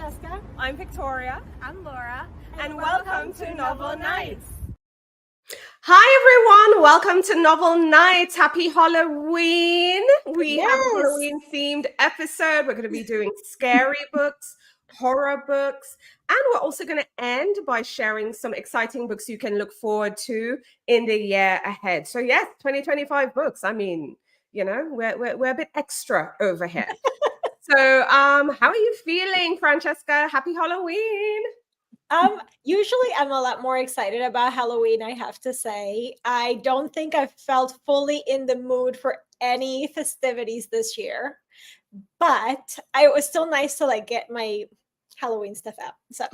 Francesca. I'm Victoria. I'm Laura. And welcome to Novel Nights. Hi, everyone. Welcome to Novel Nights. Happy Halloween. We have a Halloween-themed episode. We're going to be doing scary books, horror books, and we're also going to end by sharing some exciting books you can look forward to in the year ahead. So yes, 2025 books. I mean, you know, we're a bit extra over here. So how are you feeling, Francesca? Happy Halloween. Usually I'm a lot more excited about Halloween, I have to say. I don't think I felt fully in the mood for any festivities this year, but it was still nice to like get my Halloween stuff out. So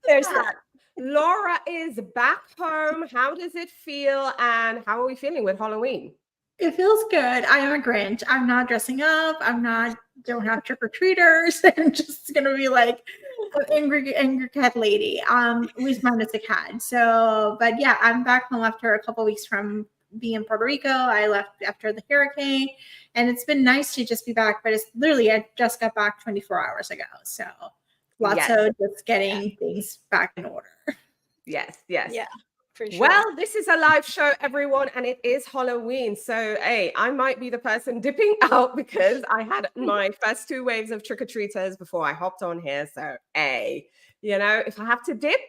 there's that. Laura is back home. How does it feel? And how are we feeling with Halloween? It feels good. I am a Grinch. I'm not dressing up. Don't have trick-or-treaters. I'm just gonna be like an angry cat lady. At least minus a cat. So, but yeah, I'm back home after a couple weeks from being in Puerto Rico. I left after the hurricane, and it's been nice to just be back. But it's literally I just got back 24 hours ago. So lots of just getting things back in order. Yes. Yeah. For sure. Well, this is a live show, everyone, and it is Halloween. So, hey, I might be the person dipping out because I had my first 2 waves of trick-or-treaters before I hopped on here. So, hey, you know, if I have to dip,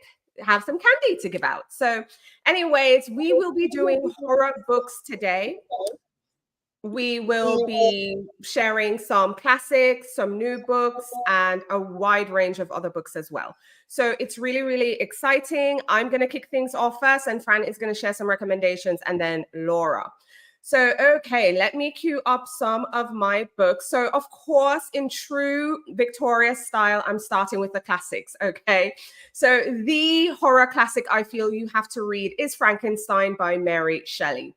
have some candy to give out. So, anyways, we will be doing horror books today. We will be sharing some classics, some new books, and a wide range of other books as well. So it's really, really exciting. I'm going to kick things off first, and Fran is going to share some recommendations, and then Laura. So, okay, let me queue up some of my books. So, of course, in true Victoria style, I'm starting with the classics, okay? So the horror classic I feel you have to read is Frankenstein by Mary Shelley.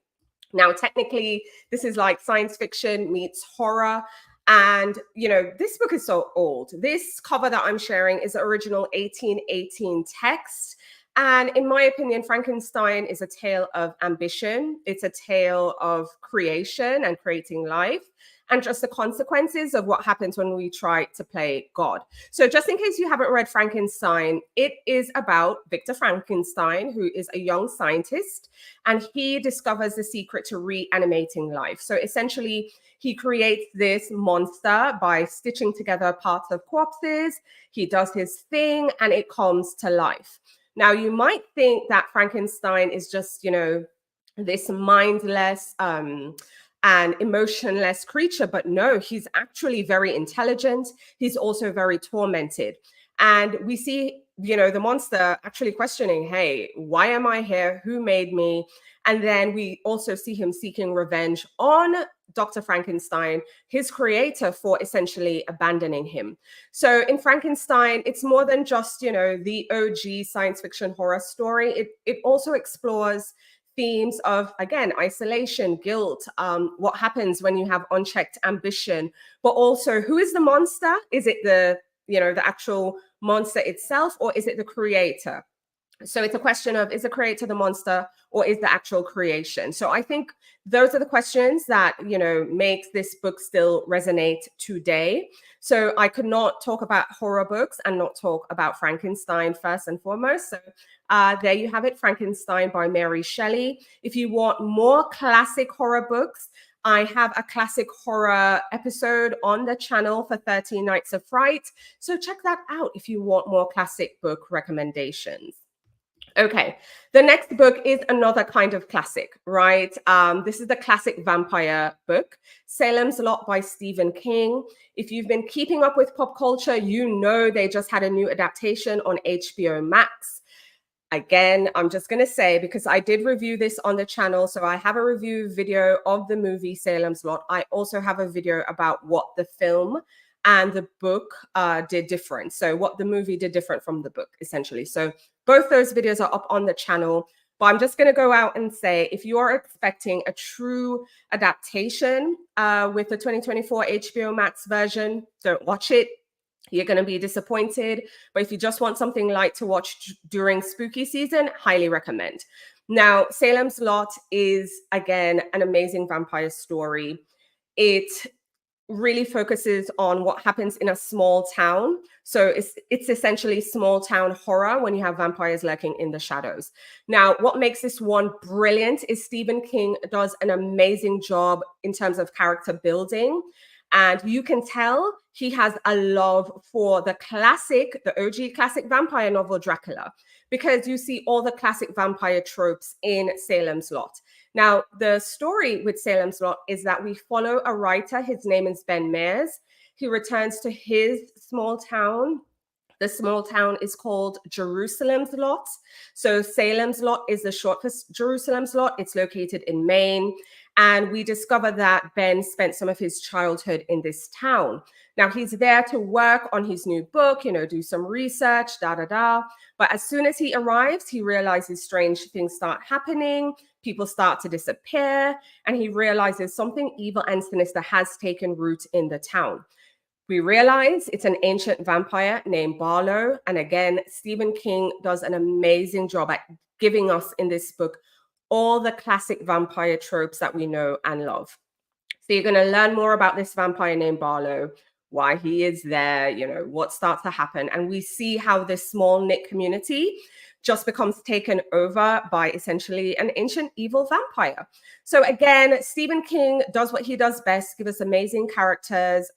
Now, technically, this is like science fiction meets horror. And, you know, this book is so old. This cover that I'm sharing is the original 1818 text. And in my opinion, Frankenstein is a tale of ambition. It's a tale of creation and creating life, and just the consequences of what happens when we try to play God. So just in case you haven't read Frankenstein, it is about Victor Frankenstein, who is a young scientist, and he discovers the secret to reanimating life. So essentially, he creates this monster by stitching together parts of corpses. He does his thing, and it comes to life. Now, you might think that Frankenstein is just, you know, this mindless, and emotionless creature, but no, he's actually very intelligent. He's also very tormented. And we see, you know, the monster actually questioning, hey, why am I here? Who made me? And then we also see him seeking revenge on Dr. Frankenstein, his creator, for essentially abandoning him. So in Frankenstein, it's more than just, you know, the OG science fiction horror story. It also explores themes of, again, isolation, guilt, what happens when you have unchecked ambition, but also who is the monster? Is it the, you know, the actual monster itself, or is it the creator? So it's a question of, is the creator the monster, or is the actual creation? So I think those are the questions that, you know, makes this book still resonate today. So I could not talk about horror books and not talk about Frankenstein first and foremost. So there you have it, Frankenstein by Mary Shelley. If you want more classic horror books, I have a classic horror episode on the channel for 13 Nights of Fright. So check that out if you want more classic book recommendations. Okay, the next book is another kind of classic, right? This is the classic vampire book, Salem's Lot by Stephen King. If you've been keeping up with pop culture, you know they just had a new adaptation on HBO Max. Again, I'm just going to say, because I did review this on the channel, so I have a review video of the movie Salem's Lot. I also have a video about what the film and the book did different. So what the movie did different from the book, essentially. So both those videos are up on the channel. But I'm just going to go out and say, if you are expecting a true adaptation with the 2024 HBO Max version, don't watch it. You're going to be disappointed. But if you just want something light to watch during spooky season, highly recommend. Now, Salem's Lot is, again, an amazing vampire story. It really focuses on what happens in a small town. So it's essentially small town horror when you have vampires lurking in the shadows. Now, what makes this one brilliant is Stephen King does an amazing job in terms of character building. And you can tell he has a love for the OG classic vampire novel, Dracula, because you see all the classic vampire tropes in Salem's Lot. Now, the story with Salem's Lot is that we follow a writer. His name is Ben Mears. He returns to his small town. The small town is called Jerusalem's Lot. So Salem's Lot is the short for Jerusalem's Lot. It's located in Maine. And we discover that Ben spent some of his childhood in this town. Now, he's there to work on his new book, do some research, But as soon as he arrives, he realizes strange things start happening. People start to disappear. And he realizes something evil and sinister has taken root in the town. We realize it's an ancient vampire named Barlow. And again, Stephen King does an amazing job at giving us in this book all the classic vampire tropes that we know and love. So you're going to learn more about this vampire named Barlow, why he is there, what starts to happen. And we see how this small knit community just becomes taken over by essentially an ancient evil vampire. So again, Stephen King does what he does best, give us amazing characters,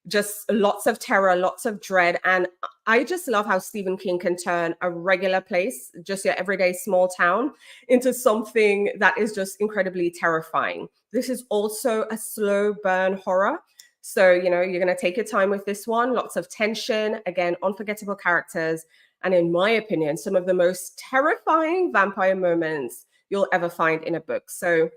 just lots of terror, lots of dread. And I just love how Stephen King can turn a regular place, just your everyday small town, into something that is just incredibly terrifying. This is also a slow burn horror. So, you're going to take your time with this one. Lots of tension, again, unforgettable characters. And in my opinion, some of the most terrifying vampire moments you'll ever find in a book. So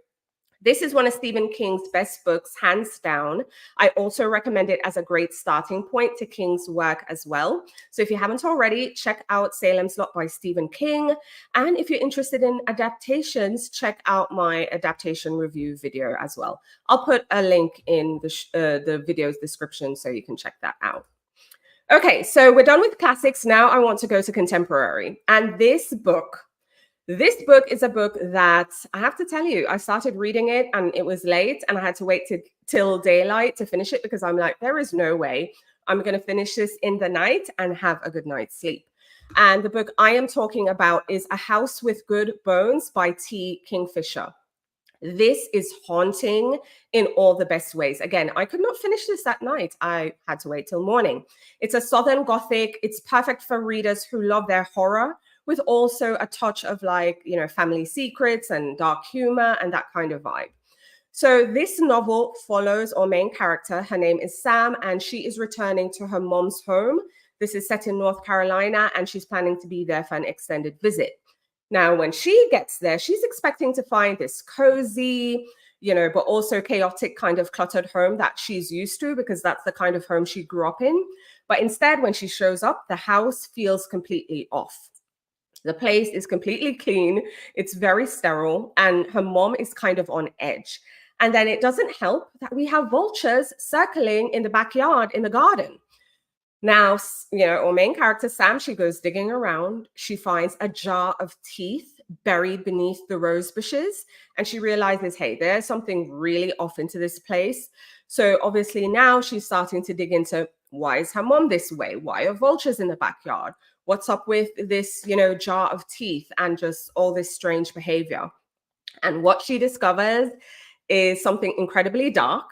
this is one of Stephen King's best books, hands down. I also recommend it as a great starting point to King's work as well. So if you haven't already, check out Salem's Lot by Stephen King. And if you're interested in adaptations, check out my adaptation review video as well. I'll put a link in the video's description so you can check that out. Okay, so we're done with classics. Now I want to go to contemporary. And this book is a book that I have to tell you, I started reading it and it was late and I had to wait till daylight to finish it because I'm like, there is no way I'm going to finish this in the night and have a good night's sleep. And the book I am talking about is A House with Good Bones by T. Kingfisher. This is haunting in all the best ways. Again, I could not finish this that night. I had to wait till morning. It's a Southern Gothic. It's perfect for readers who love their horror, with also a touch of family secrets and dark humor and that kind of vibe. So this novel follows our main character. Her name is Sam, and she is returning to her mom's home. This is set in North Carolina, and she's planning to be there for an extended visit. Now, when she gets there, she's expecting to find this cozy, but also chaotic kind of cluttered home that she's used to because that's the kind of home she grew up in. But instead, when she shows up, the house feels completely off. The place is completely clean. It's very sterile. And her mom is kind of on edge. And then it doesn't help that we have vultures circling in the backyard in the garden. Now, our main character, Sam, she goes digging around. She finds a jar of teeth buried beneath the rose bushes. And she realizes, hey, there's something really off into this place. So obviously now she's starting to dig into, why is her mom this way? Why are vultures in the backyard? What's up with this, jar of teeth and just all this strange behavior? And what she discovers is something incredibly dark.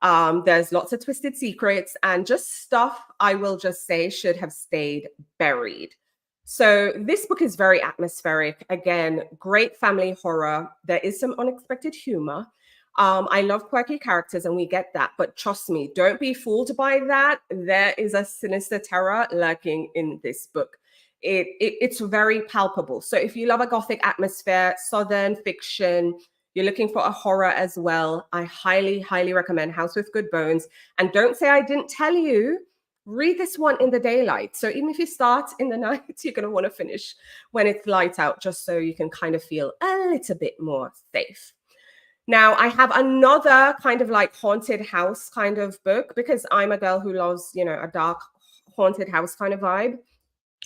There's lots of twisted secrets and just stuff, I will just say, should have stayed buried. So this book is very atmospheric. Again, great family horror. There is some unexpected humor. I love quirky characters and we get that, but trust me, don't be fooled by that. There is a sinister terror lurking in this book. It's very palpable. So if you love a Gothic atmosphere, Southern fiction, you're looking for a horror as well, I highly, highly recommend House with Good Bones. And don't say I didn't tell you, read this one in the daylight. So even if you start in the night, you're going to want to finish when it's light out, just so you can kind of feel a little bit more safe. Now, I have another kind of like haunted house kind of book because I'm a girl who loves, a dark haunted house kind of vibe.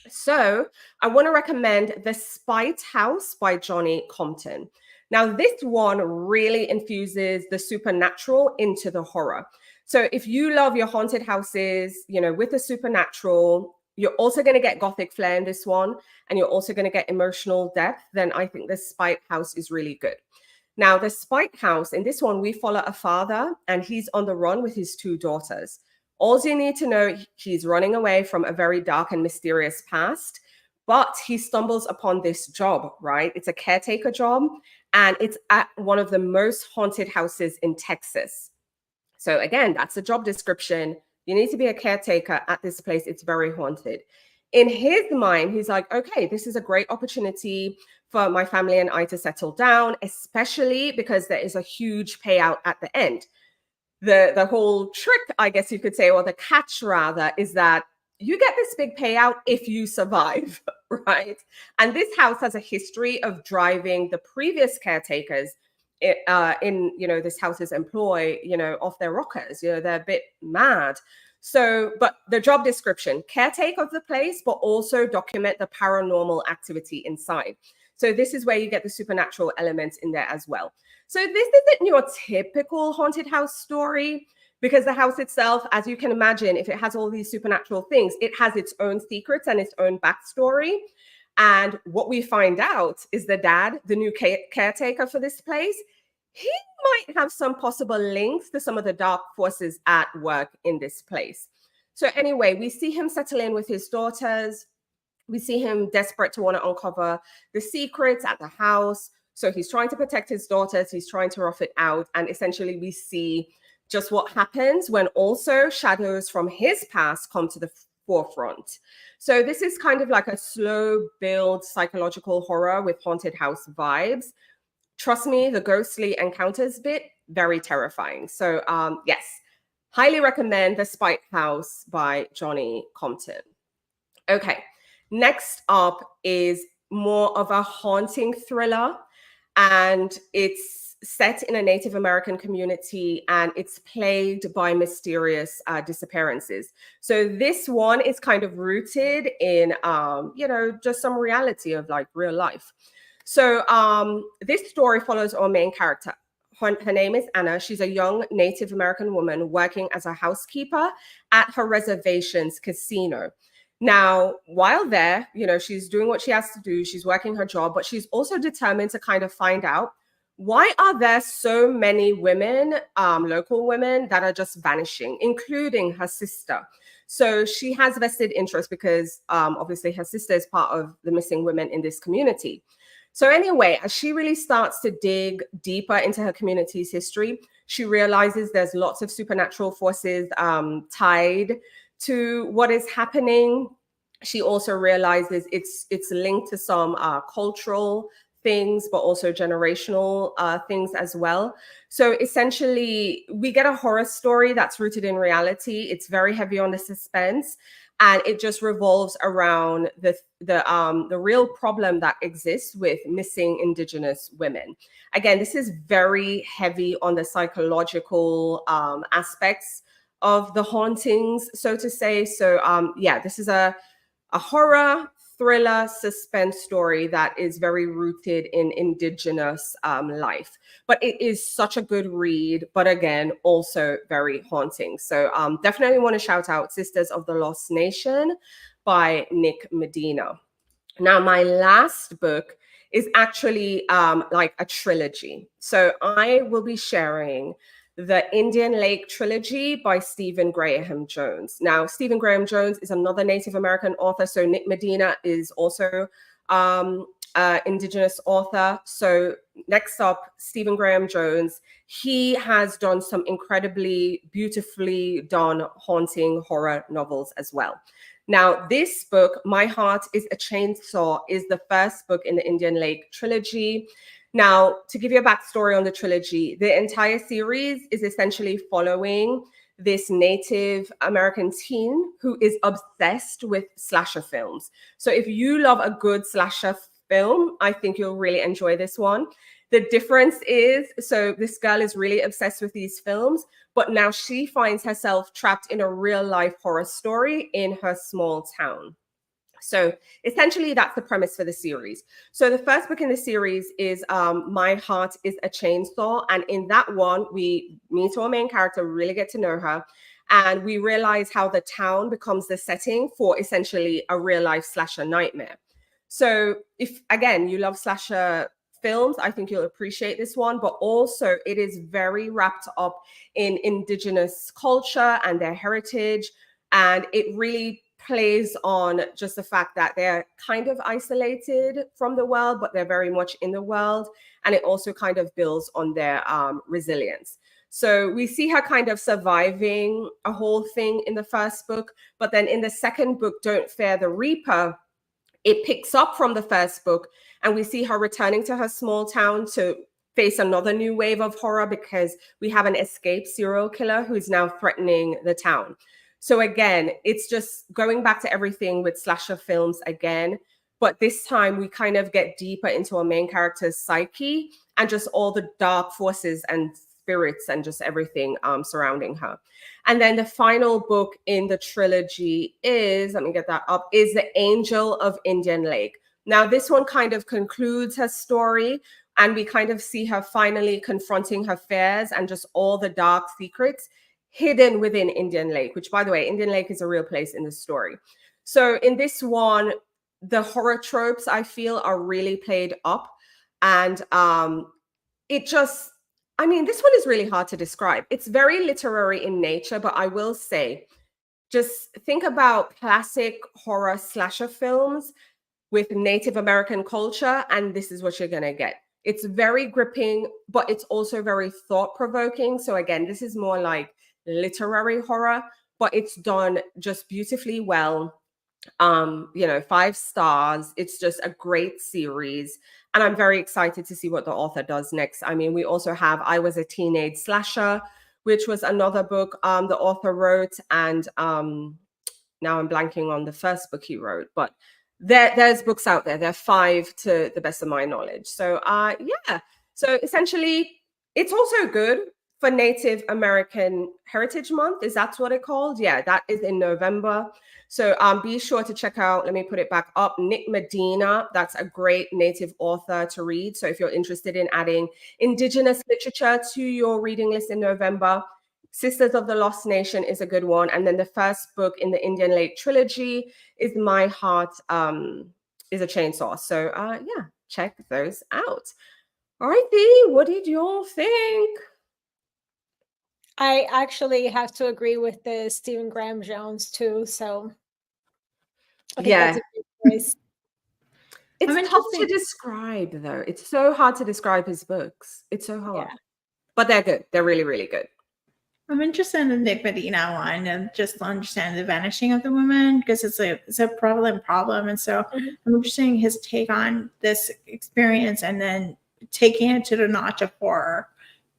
So I want to recommend The Spite House by Johnny Compton. Now, this one really infuses the supernatural into the horror. So if you love your haunted houses, you know, with the supernatural, you're also going to get gothic flair in this one, and you're also going to get emotional depth, then I think the Spite House is really good. Now, the Spite House, in this one, we follow a father, and he's on the run with his 2 daughters. All you need to know, he's running away from a very dark and mysterious past, but he stumbles upon this job, right? It's a caretaker job, and it's at one of the most haunted houses in Texas. So again, that's the job description. You need to be a caretaker at this place. It's very haunted. In his mind, he's like, okay, this is a great opportunity for my family and I to settle down, especially because there is a huge payout at the end. The whole trick, I guess you could say, or the catch rather, is that you get this big payout if you survive, right? And this house has a history of driving the previous caretakers in, you know, this house's employ, you know, off their rockers. You know, they're a bit mad. So, but the job description, caretake of the place, but also document the paranormal activity inside. So this is where you get the supernatural elements in there as well. So this isn't your typical haunted house story, because the house itself, as you can imagine, if it has all these supernatural things, it has its own secrets and its own backstory. And what we find out is the dad, the new caretaker for this place, he might have some possible links to some of the dark forces at work in this place. So anyway, we see him settle in with his daughters. We see him desperate to want to uncover the secrets at the house. So he's trying to protect his daughters. He's trying to rough it out. And essentially we see just what happens when also shadows from his past come to the forefront. So this is kind of like a slow build psychological horror with haunted house vibes. Trust me, the ghostly encounters bit, very terrifying. So yes, highly recommend The Spite House by Johnny Compton. Okay, next up is more of a haunting thriller, and it's set in a Native American community, and it's plagued by mysterious disappearances. So this one is kind of rooted in, you know, just some reality of like real life. So this story follows our main character. Her name is Anna. She's a young Native American woman working as a housekeeper at her reservation's casino. Now, while there, you know, she's doing what she has to do. She's working her job, but she's also determined to kind of find out, why are there so many women, local women, that are just vanishing, including her sister? So she has vested interest because obviously her sister is part of the missing women in this community. So anyway, as she really starts to dig deeper into her community's history, she realizes there's lots of supernatural forces tied to what is happening. She also realizes it's linked to some cultural things, but also generational things as well. So essentially, we get a horror story that's rooted in reality. It's very heavy on the suspense, and it just revolves around the real problem that exists with missing Indigenous women. Again, this is very heavy on the psychological aspects of the hauntings, so to say. So yeah, this is a horror thriller suspense story that is very rooted in Indigenous life. But it is such a good read, but again, also very haunting. So definitely want to shout out Sisters of the Lost Nation by Nick Medina. Now, my last book is actually like a trilogy. So I will be sharing the Indian Lake Trilogy by Stephen Graham Jones. Now, Stephen Graham Jones is another Native American author. So Nick Medina is also Indigenous author. So next up, Stephen Graham Jones. He has done some incredibly beautifully done haunting horror novels as well. Now, this book, My Heart is a Chainsaw, is the first book in the Indian Lake Trilogy. Now, to give you a backstory on the trilogy, the entire series is essentially following this Native American teen who is obsessed with slasher films. So if you love a good slasher film, I think you'll really enjoy this one. The difference is, so this girl is really obsessed with these films, but now she finds herself trapped in a real life horror story in her small town. So essentially, that's the premise for the series. So the first book in the series is My Heart is a Chainsaw. And in that one, we meet our main character, really get to know her. And we realize how the town becomes the setting for essentially a real life slasher nightmare. So if, again, you love slasher films, I think you'll appreciate this one. But also, it is very wrapped up in Indigenous culture and their heritage. And it really plays on just the fact that they're kind of isolated from the world, but they're very much in the world. And it also kind of builds on their resilience. So we see her kind of surviving a whole thing in the first book, but then in the second book, Don't Fear the Reaper, it picks up from the first book, and we see her returning to her small town to face another new wave of horror because we have an escaped serial killer who's now threatening the town. So again, it's just going back to everything with slasher films again, but this time we kind of get deeper into our main character's psyche and just all the dark forces and spirits and just everything surrounding her. And then the final book in the trilogy is, let me get that up, is The Angel of Indian Lake. Now, this one kind of concludes her story, and we kind of see her finally confronting her fears and just all the dark secrets hidden within Indian Lake, which, by the way, Indian Lake is a real place in the story. So in this one, the horror tropes, I feel, are really played up. And it just, I mean, this one is really hard to describe. It's very literary in nature, but I will say, just think about classic horror slasher films with Native American culture, and this is what you're going to get. It's very gripping, but it's also very thought-provoking. So again, this is more like literary horror, but it's done just beautifully well. 5 stars. It's just a great series, and I'm very excited to see what the author does next. I mean, we also have I Was a Teenage Slasher, which was another book the author wrote, and now I'm blanking on the first book he wrote, but there's books out there. There are 5 to the best of my knowledge. So yeah, so essentially it's also good for Native American Heritage Month. Is that what it's called? Yeah, that is in November. So be sure to check out, let me put it back up, Nick Medina. That's a great Native author to read. So if you're interested in adding Indigenous literature to your reading list in November, Sisters of the Lost Nation is a good one. And then the first book in the Indian Lake trilogy is My Heart is a Chainsaw. So yeah, check those out. All right, Dee, what did you all think? I actually have to agree with the Stephen Graham Jones too. So I think that's a good choice. It's tough to describe, though. It's so hard to describe his books. It's so hard. Yeah. But they're good. They're really, really good. I'm interested in the Nick Medina one and just to understand the vanishing of the woman, because it's a prevalent problem. And so I'm interested in his take on this experience and then taking it to the notch of horror.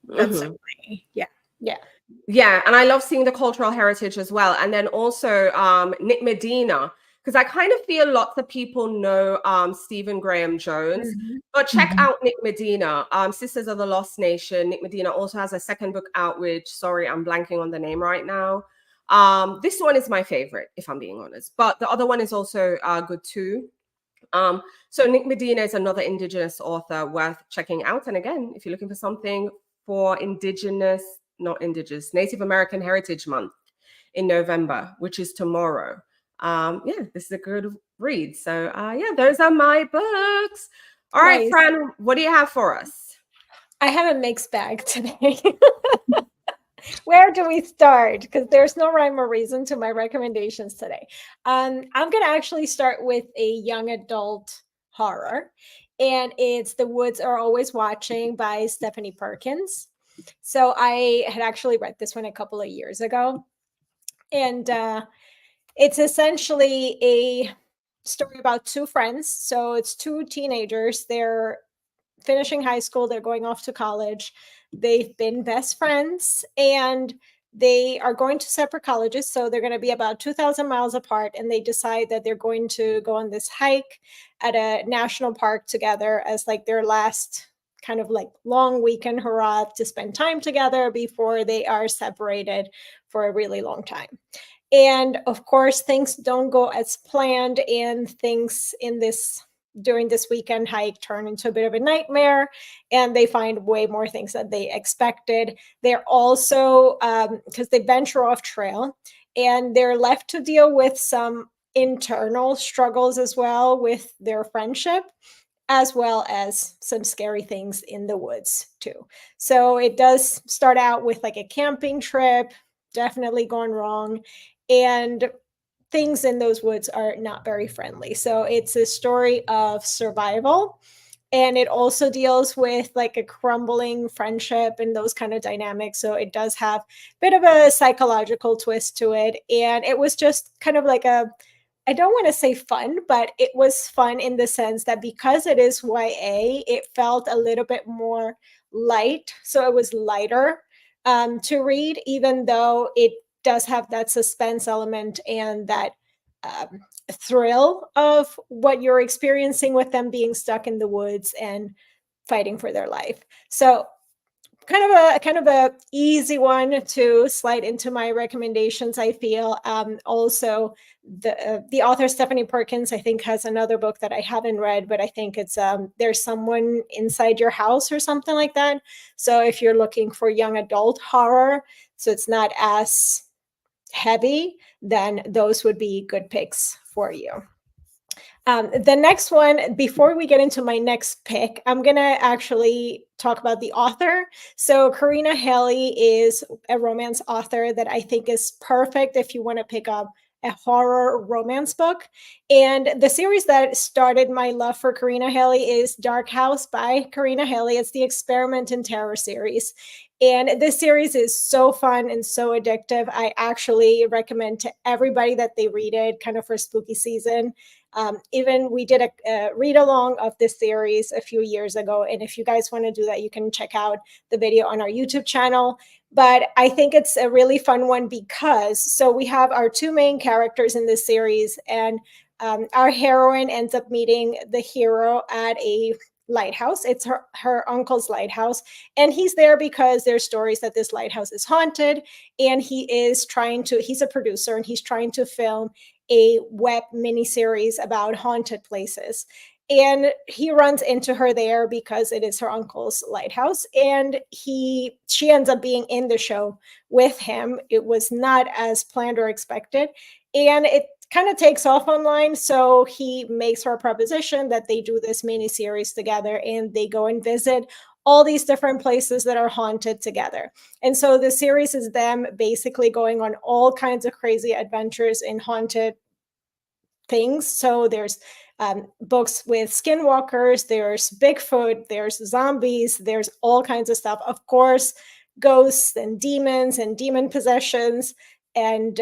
That's Yeah. And I love seeing the cultural heritage as well. And then also Nick Medina, because I kind of feel lots of people know Stephen Graham Jones, but check out Nick Medina, Sisters of the Lost Nation. Nick Medina also has a second book out, which, sorry, I'm blanking on the name right now. This one is my favorite, if I'm being honest, but the other one is also good too. So Nick Medina is another Indigenous author worth checking out. And again, if you're looking for something for Native American Heritage Month in November, which is tomorrow. Yeah, this is a good read. So yeah, those are my books. All right, Fran, what do you have for us? I have a mixed bag today. Where do we start? Because there's no rhyme or reason to my recommendations today. I'm going to actually start with a young adult horror, and it's The Woods Are Always Watching by Stephanie Perkins. So I had actually read this one a couple of years ago, and it's essentially a story about 2 friends. So it's 2 teenagers. They're finishing high school. They're going off to college. They've been best friends, and they are going to separate colleges. So they're going to be about 2,000 miles apart. And they decide that they're going to go on this hike at a national park together as like their last kind of like long weekend hurrah to spend time together before they are separated for a really long time. And of course, things don't go as planned, and things during this weekend hike turn into a bit of a nightmare, and they find way more things than they expected. They're also, because they venture off trail, and they're left to deal with some internal struggles as well with their friendship, as well as some scary things in the woods too. So it does start out with like a camping trip, definitely gone wrong, and things in those woods are not very friendly. So it's a story of survival, and it also deals with like a crumbling friendship and those kind of dynamics. So it does have a bit of a psychological twist to it, and it was just kind of like a, I don't want to say fun, but it was fun in the sense that because it is YA, it felt a little bit more light. So it was lighter to read, even though it does have that suspense element and that um, thrill of what you're experiencing with them being stuck in the woods and fighting for their life. So kind of a easy one to slide into my recommendations, I feel. Also, the author Stephanie Perkins, I think, has another book that I haven't read, but I think it's There's Someone Inside Your House or something like that. So if you're looking for young adult horror, so it's not as heavy, then those would be good picks for you. The next one, before we get into my next pick, I'm going to actually talk about the author. So Karina Haley is a romance author that I think is perfect if you want to pick up a horror romance book. And the series that started my love for Karina Haley is Dark House by Karina Haley. It's the Experiment in Terror series. And this series is so fun and so addictive. I actually recommend to everybody that they read it kind of for spooky season. Even we did a read along of this series a few years ago. And if you guys want to do that, you can check out the video on our YouTube channel. But I think it's a really fun one because, so we have our two main characters in this series, and our heroine ends up meeting the hero at a lighthouse. It's her uncle's lighthouse, and he's there because there's stories that this lighthouse is haunted, and he's a producer, and he's trying to film a web miniseries about haunted places. And he runs into her there because it is her uncle's lighthouse, and she ends up being in the show with him. It was not as planned or expected, and it kind of takes off online. So he makes her a proposition that they do this mini series together, and they go and visit all these different places that are haunted together. And so the series is them basically going on all kinds of crazy adventures in haunted things. So there's books with skinwalkers, there's Bigfoot, there's zombies, there's all kinds of stuff. Of course, ghosts and demon possessions, and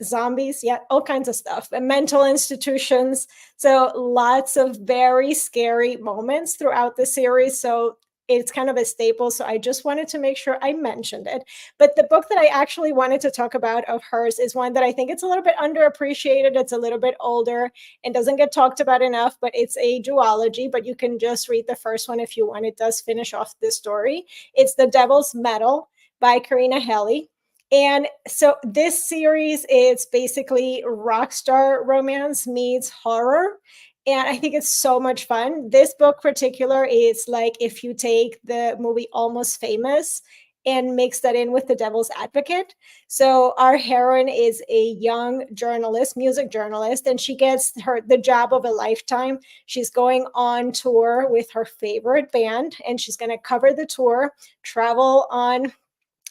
zombies, yeah, all kinds of stuff, and mental institutions. So lots of very scary moments throughout the series. So it's kind of a staple. So I just wanted to make sure I mentioned it. But the book that I actually wanted to talk about of hers is one that I think it's a little bit underappreciated. It's a little bit older and doesn't get talked about enough, but it's a duology, but you can just read the first one if you want. It does finish off this story. It's The Devil's Medal by Karina Haley. And so this series is basically rock star romance meets horror. And I think it's so much fun. This book particular is like if you take the movie Almost Famous and mix that in with The Devil's Advocate. So our heroine is a young journalist, music journalist, and she gets the job of a lifetime. She's going on tour with her favorite band, and she's going to cover the tour, travel on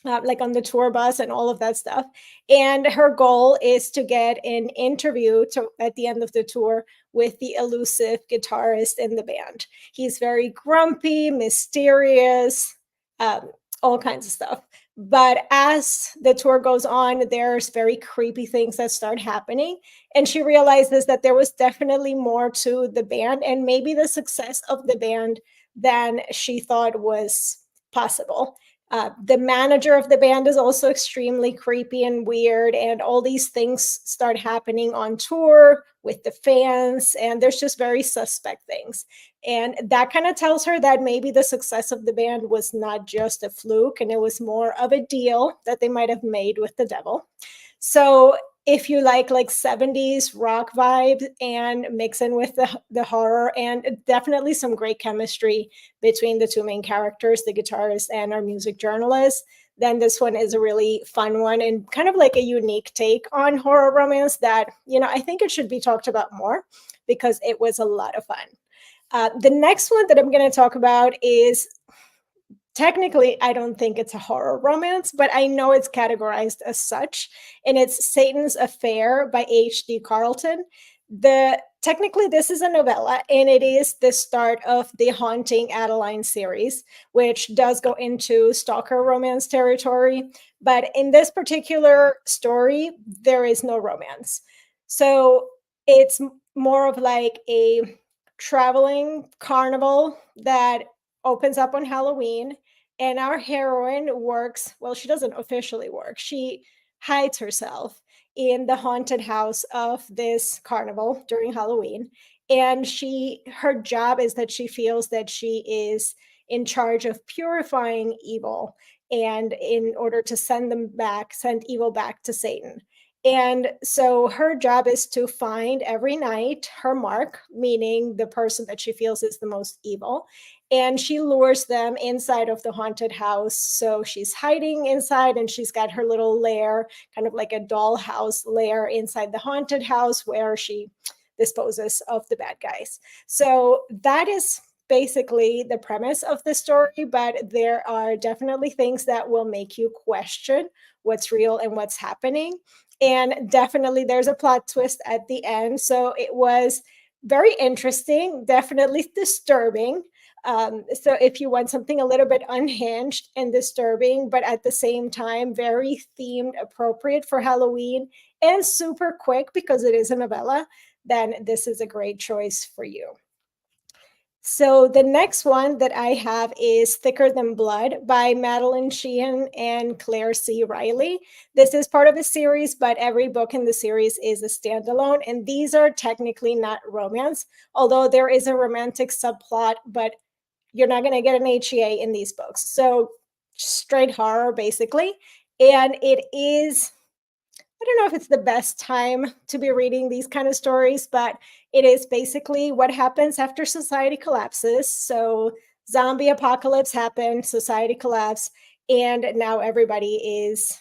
like on the tour bus and all of that stuff. And her goal is to get an interview at the end of the tour with the elusive guitarist in the band. He's very grumpy, mysterious, all kinds of stuff. But as the tour goes on, there's very creepy things that start happening. And she realizes that there was definitely more to the band and maybe the success of the band than she thought was possible. The manager of the band is also extremely creepy and weird, and all these things start happening on tour with the fans, and there's just very suspect things. And that kind of tells her that maybe the success of the band was not just a fluke, and it was more of a deal that they might have made with the devil. So if you like 70s rock vibes and mix in with the horror, and definitely some great chemistry between the two main characters, the guitarist and our music journalist, then this one is a really fun one and kind of like a unique take on horror romance that, I think it should be talked about more because it was a lot of fun. The next one that I'm going to talk about is technically, I don't think it's a horror romance, but I know it's categorized as such, and it's Satan's Affair by H.D. Carlton. Technically, this is a novella, and it is the start of the Haunting Adeline series, which does go into stalker romance territory. But in this particular story, there is no romance. So it's more of like a traveling carnival that opens up on Halloween, and our heroine works, well, she doesn't officially work. She hides herself in the haunted house of this carnival during Halloween. And her job is that she feels that she is in charge of purifying evil, and in order to send evil back to Satan. And so her job is to find every night her mark, meaning the person that she feels is the most evil. And she lures them inside of the haunted house. So she's hiding inside, and she's got her little lair, kind of like a dollhouse lair inside the haunted house where she disposes of the bad guys. So that is basically the premise of the story, but there are definitely things that will make you question what's real and what's happening. And definitely there's a plot twist at the end. So it was very interesting, definitely disturbing. So if you want something a little bit unhinged and disturbing, but at the same time, very themed, appropriate for Halloween, and super quick because it is a novella, then this is a great choice for you. So the next one that I have is Thicker Than Blood by Madeline Sheehan and Claire C. Riley. This is part of a series, but every book in the series is a standalone, and these are technically not romance, although there is a romantic subplot, but you're not going to get an HEA in these books. So straight horror, basically. And it is, I don't know if it's the best time to be reading these kind of stories, but it is basically what happens after society collapses. So zombie apocalypse happened, society collapsed, and now everybody is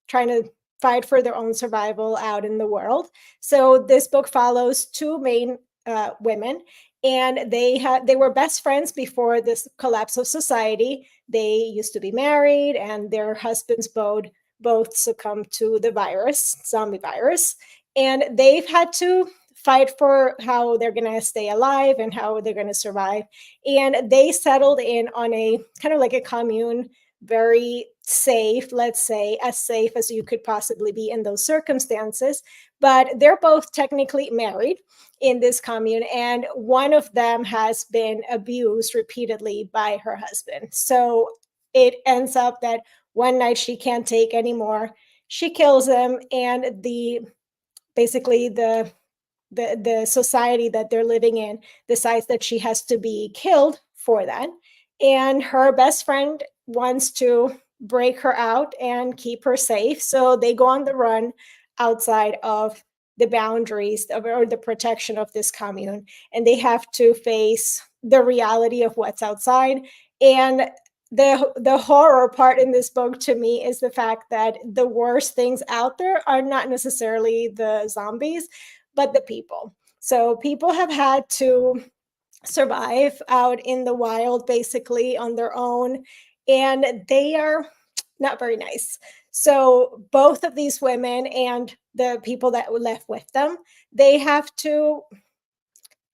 trying to fight for their own survival out in the world. So this book follows two main women, and they were best friends before this collapse of society. They used to be married, and their husbands both succumbed to the zombie virus, and they've had to fight for how they're going to stay alive and how they're going to survive. And they settled in on a kind of like a commune, very safe, let's say, as safe as you could possibly be in those circumstances. But they're both technically married in this commune, and one of them has been abused repeatedly by her husband. So it ends up that one night she can't take anymore. She kills him, and basically the society that they're living in decides that she has to be killed for that. And her best friend wants to break her out and keep her safe. So they go on the run outside of the boundaries or the protection of this commune, and they have to face the reality of what's outside. And the horror part in this book to me is the fact that the worst things out there are not necessarily the zombies, but the people. So people have had to survive out in the wild, basically on their own, and they are not very nice. So both of these women and the people that were left with them, they have to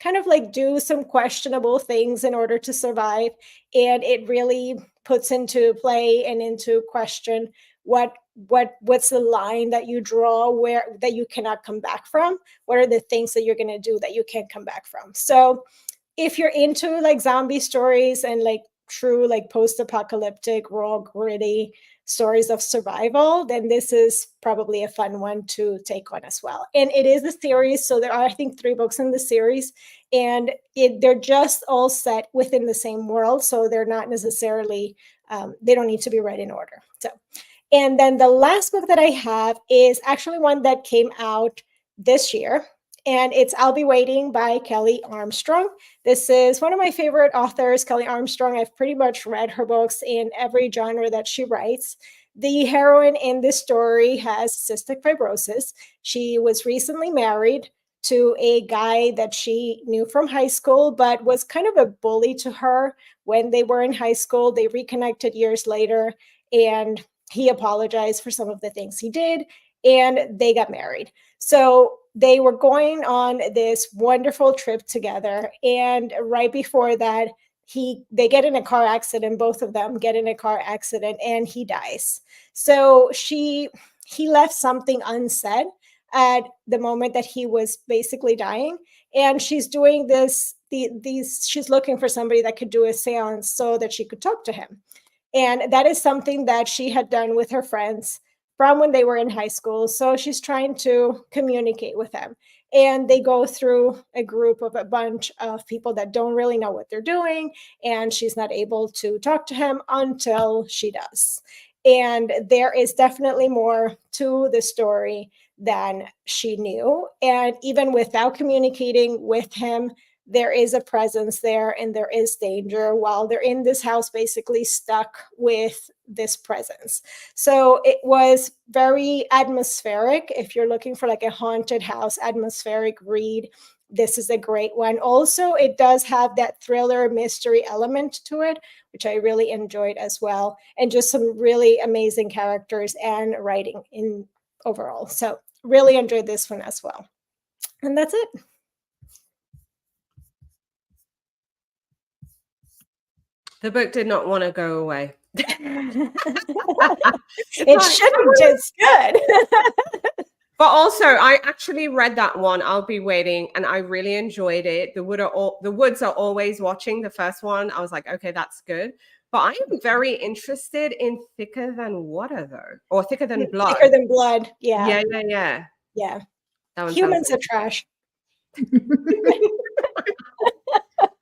kind of like do some questionable things in order to survive. And it really puts into play and into question what's the line that you draw where that you cannot come back from. What are the things that you're going to do that you can't come back from? So if you're into like zombie stories and like true like post-apocalyptic raw gritty stories of survival, then this is probably a fun one to take on as well. And it is a series, so there are I think 3 books in the series, and they're just all set within the same world, so they're not necessarily they don't need to be read in order. So, And then the last book that I have is actually one that came out this year, and it's I'll Be Waiting by Kelly Armstrong. This is one of my favorite authors, Kelly Armstrong. I've pretty much read her books in every genre that she writes. The heroine in this story has cystic fibrosis. She was recently married to a guy that she knew from high school, but was kind of a bully to her when they were in high school. They reconnected years later, and he apologized for some of the things he did, and they got married. So they were going on this wonderful trip together, and right before that, they get in a car accident. Both of them get in a car accident, and he dies. So he left something unsaid at the moment that he was basically dying, and she's doing she's looking for somebody that could do a seance so that she could talk to him. And that is something that she had done with her friends from when they were in high school. So she's trying to communicate with them. And they go through a group of a bunch of people that don't really know what they're doing. And she's not able to talk to him until she does. And there is definitely more to the story than she knew. And even without communicating with him, there is a presence there and there is danger while they're in this house, basically stuck with this presence. So it was very atmospheric. If you're looking for like a haunted house atmospheric read, this is a great one. Also, it does have that thriller mystery element to it, which I really enjoyed as well. And just some really amazing characters and writing in overall. So really enjoyed this one as well. And that's it. The book did not want to go away. It shouldn't. It's good. But also, I actually read that one, I'll Be Waiting, and I really enjoyed it. The Woods Are Always Watching, the first one. I was like, okay, that's good. But I am very interested in Thicker Than Water, though, or Thicker Than Blood. Thicker Than Blood. Yeah. Yeah. Humans are trash.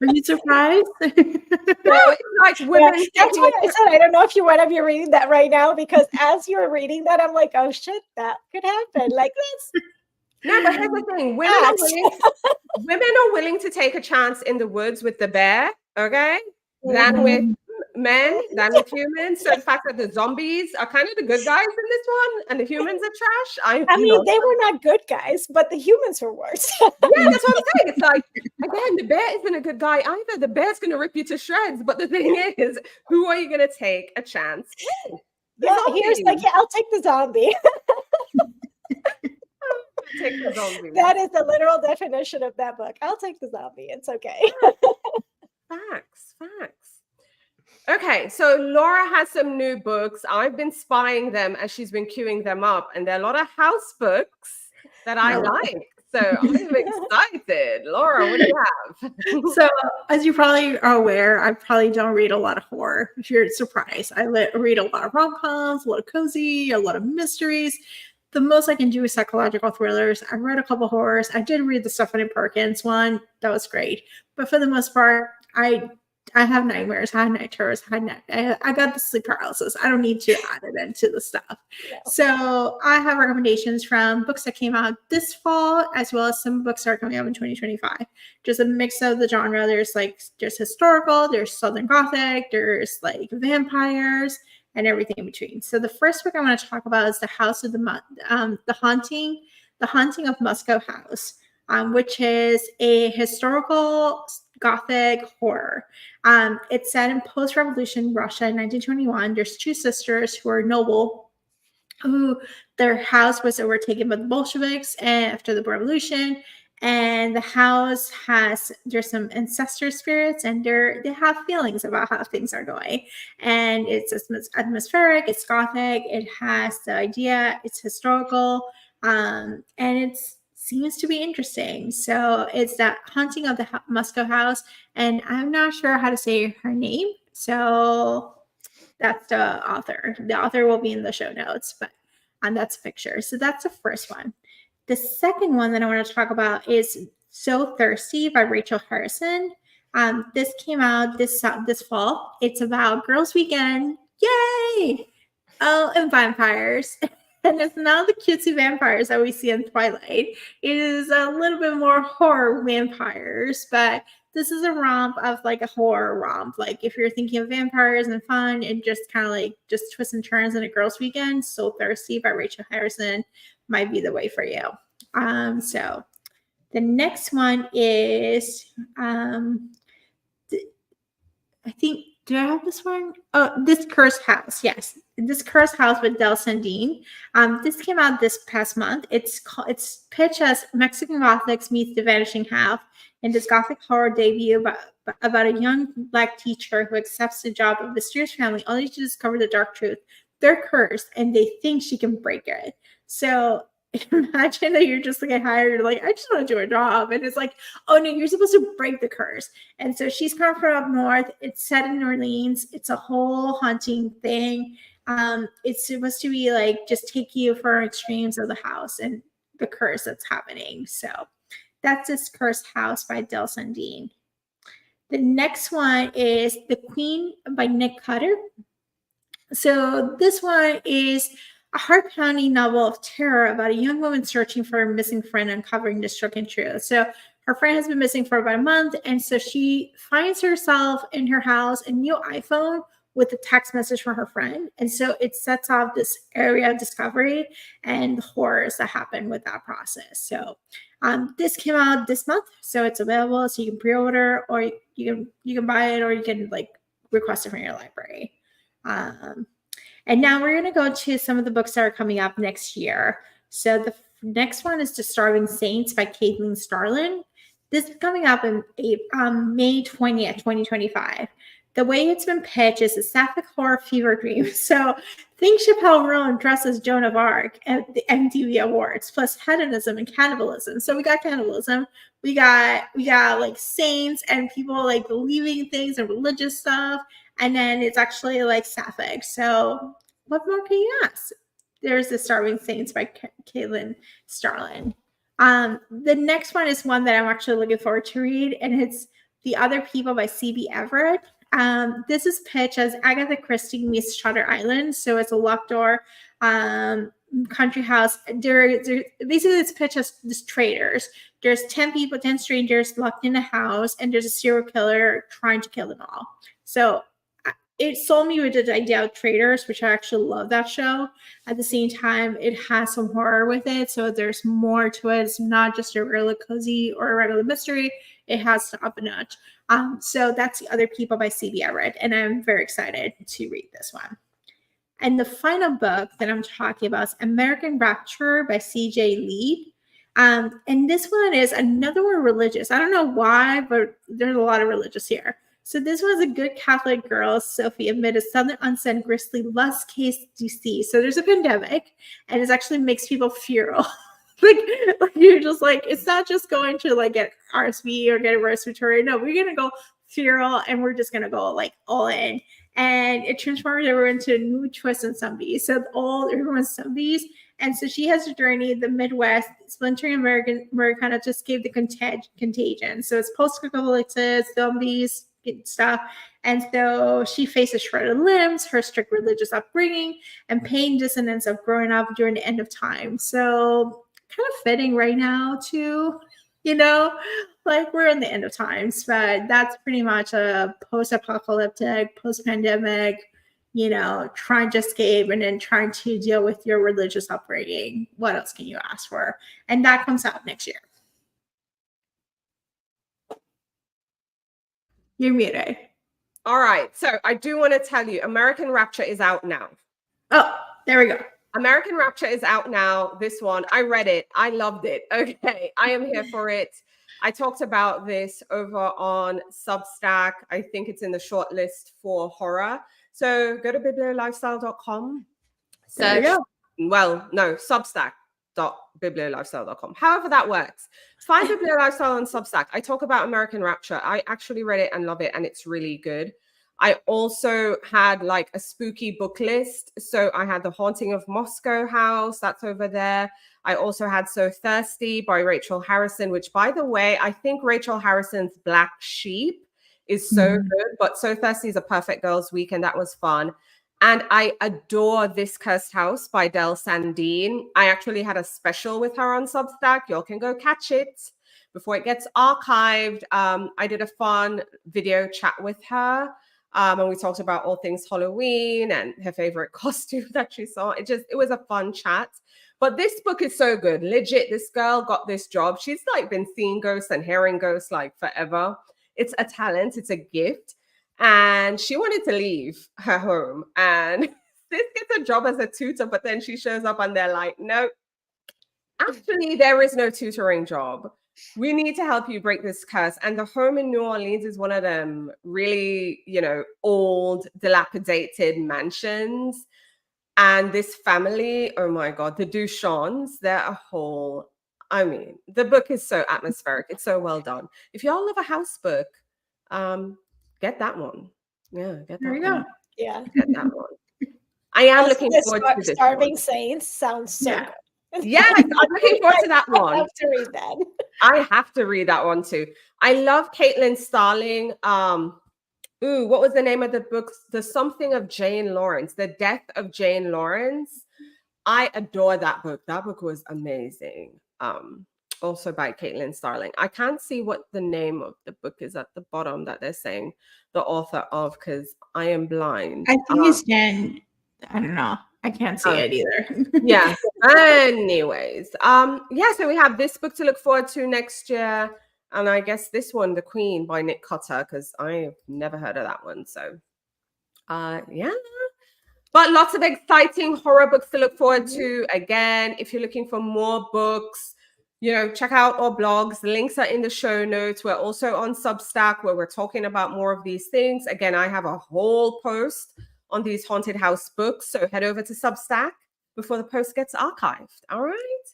Are you surprised? No, it's like women. That's why I said I don't know if you want to be reading that right now, because as you're reading that, I'm like, oh shit, that could happen. Like this. No, but here's the thing: women are willing to take a chance in the woods with the bear, okay, than with men, than with humans. So the fact that the zombies are kind of the good guys in this one, and the humans are trash. I mean, they were not good guys, but the humans were worse. Yeah, that's what I'm saying. It's like, again, the bear isn't a good guy either. The bear's going to rip you to shreds. But the thing is, who are you going to take a chance with? Well, here's like, yeah, I'll take the zombie. Take the zombie. That is the literal definition of that book. I'll take the zombie. It's okay. Facts. Okay, so Laura has some new books. I've been spying them as she's been queuing them up, and there are a lot of house books that I like. So I'm excited. Laura, what do you have? So, as you probably are aware, I probably don't read a lot of horror. If you're surprised, I read a lot of rom-coms, a lot of cozy, a lot of mysteries. The most I can do is psychological thrillers. I read a couple horrors. I did read the Stephanie Perkins one. That was great. But for the most part, I have nightmares, I have night terrors, I got the sleep paralysis. I don't need to add it into the stuff. Yeah. So I have recommendations from books that came out this fall, as well as some books that are coming out in 2025. Just a mix of the genre. There's historical, there's Southern Gothic, there's like vampires, and everything in between. So the first book I want to talk about is The Haunting of Moscow House, which is a historical Gothic horror. It's set in post-revolution Russia in 1921. There's two sisters who are noble, who their house was overtaken by the Bolsheviks after the revolution. And the house there's some ancestor spirits, and they have feelings about how things are going. And it's atmospheric, it's Gothic, it has the idea, it's historical, and it seems to be interesting. So it's that Haunting of the Moscow House, and I'm not sure how to say her name. So that's the author. The author will be in the show notes, but that's a picture. So that's the first one. The second one that I want to talk about is So Thirsty by Rachel Harrison. This came out this fall. It's about Girls Weekend. Yay! Oh, and vampires. And it's not the cutesy vampires that we see in Twilight. It is a little bit more horror vampires, but this is a romp of like a horror romp. Like if you're thinking of vampires and fun and just kind of like just twists and turns in a girls' weekend, So Thirsty by Rachel Harrison might be the way for you. So the next one is I think, do I have this one? Oh, This Cursed House. Yes, This Cursed House with Del Sandine. This came out this past month. It's pitched as Mexican Gothics meets The Vanishing Half, in this Gothic horror debut about a young Black teacher who accepts the job of a mysterious family only to discover the dark truth. They're cursed, and they think she can break it. So imagine that you're just like hired, you're like, I just want to do a job. And it's like, oh no, you're supposed to break the curse. And so she's coming from up north. It's set in New Orleans. It's a whole haunting thing. It's supposed to be like just take you for extremes of the house and the curse that's happening. So that's This Cursed House by Del Sandine. The next one is The Queen by Nick Cutter. So this one is a heart-pounding novel of terror about a young woman searching for her missing friend, uncovering the shocking truth. So her friend has been missing for about a month, and so she finds herself in her house a new iPhone with a text message from her friend. And so it sets off this area of discovery and the horrors that happen with that process. So this came out this month, so it's available. So you can pre-order, or you can buy it, or you can like request it from your library. And now we're going to go to some of the books that are coming up next year. So the next one is The Starving Saints by Caitlin Starlin. This is coming up in May 20th, 2025. The way it's been pitched is a sapphic horror fever dream. So think Chappelle Roan dressed as Joan of Arc at the MTV Awards, plus hedonism and cannibalism. So we got cannibalism. We got like saints and people like believing things and religious stuff. And then it's actually like sapphic. So what more can you ask? There's The Starving Saints by Caitlin Starlin. The next one is one that I'm actually looking forward to read, and it's The Other People by C.B. Everett. This is pitched as Agatha Christie meets Shutter Island. So it's a locked door country house. Basically, it's pitched as these traders. There's 10 strangers locked in a house, and there's a serial killer trying to kill them all. So it sold me with the idea of traders, which I actually love that show. At the same time, it has some horror with it. So there's more to it. It's not just a regular cozy or a regular mystery. It has to up a notch. So that's The Other People by C.B. Everett. And I'm very excited to read this one. And the final book that I'm talking about is American Rapture by C.J. Lee. And this one is another one religious. I don't know why, but there's a lot of religious here. So this was a good Catholic girl, Sophie, amid a sudden onset grisly lust case deceased. So there's a pandemic, and it actually makes people feral. like you're just like, it's not just going to like get RSV or get a respiratory. No, we're gonna go feral, and we're just gonna go like all in. And it transforms everyone into a new twist and zombies. So everyone's zombies. And so she has a journey, the Midwest, splintering Americana to escape the contagion. So it's post-apocalyptic, zombies, stuff. And so she faces shredded limbs, her strict religious upbringing, and pain dissonance of growing up during the end of time. So kind of fitting right now too, like we're in the end of times, but that's pretty much a post-apocalyptic, post-pandemic, trying to escape and then trying to deal with your religious upbringing. What else can you ask for? And that comes out next year. You're muted. All right. So I do want to tell you, American Rapture is out now. Oh, there we go. American Rapture is out now. This one, I read it. I loved it. Okay. I am here for it. I talked about this over on Substack. I think it's in the short list for horror. So go to bibliolifestyle.com. Substack.bibliolifestyle.com. However that works. Find Biblio Lifestyle on Substack. I talk about American Rapture. I actually read it and love it, and it's really good. I also had like a spooky book list. So I had The Haunting of Moscow House. That's over there. I also had So Thirsty by Rachel Harrison, which, by the way, I think Rachel Harrison's Black Sheep is so good. But So Thirsty is a perfect girls' week, and that was fun. And I adore This Cursed House by Del Sandine. I actually had a special with her on Substack. Y'all can go catch it before it gets archived. I did a fun video chat with her. And we talked about all things Halloween and her favorite costume that she saw. It was a fun chat. But this book is so good. Legit, this girl got this job. She's like been seeing ghosts and hearing ghosts like forever. It's a talent. It's a gift. And she wanted to leave her home. And this gets a job as a tutor, but then she shows up and they're like, no, actually, there is no tutoring job. We need to help you break this curse. And the home in New Orleans is one of them really, old, dilapidated mansions. And this family, oh my God, the Duchamps, they're a whole, the book is so atmospheric. It's so well done. If y'all love a house book, get that one. Yeah, get that There you one. go. Yeah. Get that one. I am looking This forward book, to this Starving one. Saints sounds so Yeah. good. Yes, I'm looking forward to that I one. have to read that. I have to read that one too. I love Caitlin Starling. What was the name of the book? The Something of Jane Lawrence, The Death of Jane Lawrence. I adore that book. That book was amazing. Also by Caitlin Starling. I can't see what the name of the book is at the bottom that they're saying the author of, because I am blind. I think it's Jen. I don't know. I can't see it either. Yeah. Anyways, so we have this book to look forward to next year. And I guess this one, The Queen by Nick Cotter, because I've never heard of that one. So, yeah. But lots of exciting horror books to look forward to. Again, if you're looking for more books, check out our blogs. The links are in the show notes. We're also on Substack where we're talking about more of these things. Again, I have a whole post on these haunted house books. So head over to Substack before the post gets archived. All right.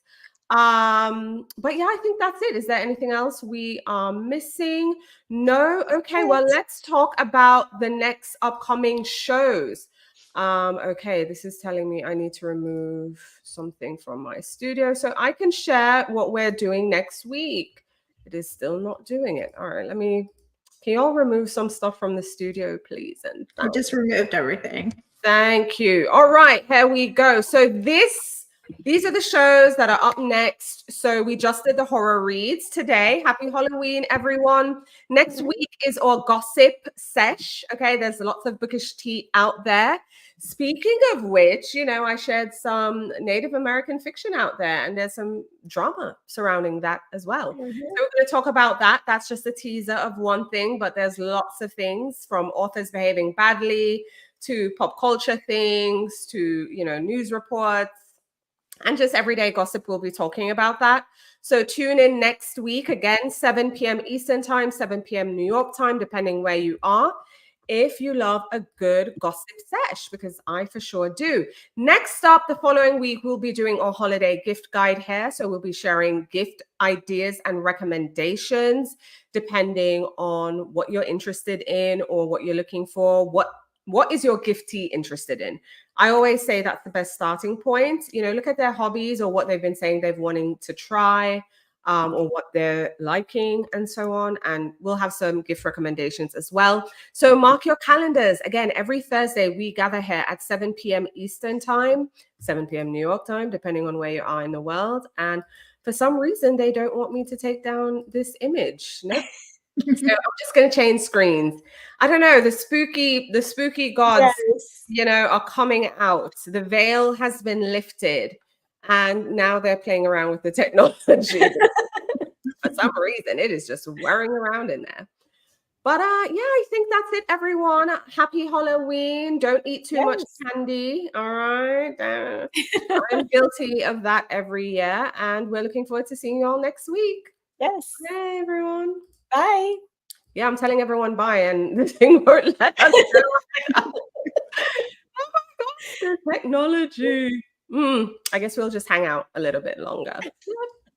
But yeah, I think that's it. Is there anything else we are missing? No. Okay. Well, let's talk about the next upcoming shows. Okay, this is telling me I need to remove something from my studio so I can share what we're doing next week. It is still not doing it. All right, can you all remove some stuff from the studio, please? And I just removed everything. thank you. All right, here we go. So these are the shows that are up next. So we just did the horror reads today. Happy Halloween, everyone. Next week is our gossip sesh. Okay, there's lots of bookish tea out there. Speaking of which, I shared some Native American fiction out there, and there's some drama surrounding that as well. So we're going to talk about that. That's just a teaser of one thing, but there's lots of things from authors behaving badly to pop culture things to, news reports. And just everyday gossip, we'll be talking about that. So tune in next week, again, 7 p.m. Eastern time, 7 p.m. New York time, depending where you are, if you love a good gossip sesh, because I for sure do. Next up, the following week, we'll be doing our holiday gift guide here. So we'll be sharing gift ideas and recommendations, depending on what you're interested in or what you're looking for. What is your giftee interested in? I always say that's the best starting point. Look at their hobbies or what they've been saying they've wanting to try, or what they're liking and so on. And we'll have some gift recommendations as well. So mark your calendars. Again, every Thursday we gather here at 7 p.m. Eastern time, 7 p.m. New York time, depending on where you are in the world. And for some reason, they don't want me to take down this image. No. So I'm just going to change screens. I don't know. The spooky gods, are coming out. The veil has been lifted, and now they're playing around with the technology. For some reason, it is just whirring around in there. But I think that's it, everyone. Happy Halloween. Don't eat too much candy. All right. I'm guilty of that every year, and we're looking forward to seeing you all next week. Yes. Hey, everyone. Bye. Yeah, I'm telling everyone bye, and the thing won't let us go. Oh my God, the technology. I guess we'll just hang out a little bit longer.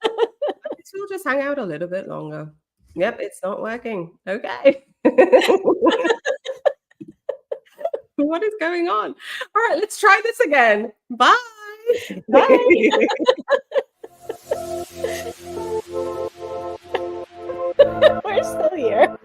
We'll just hang out a little bit longer. Yep, it's not working. Okay. What is going on? All right, let's try this again. Bye. Bye. We're still here.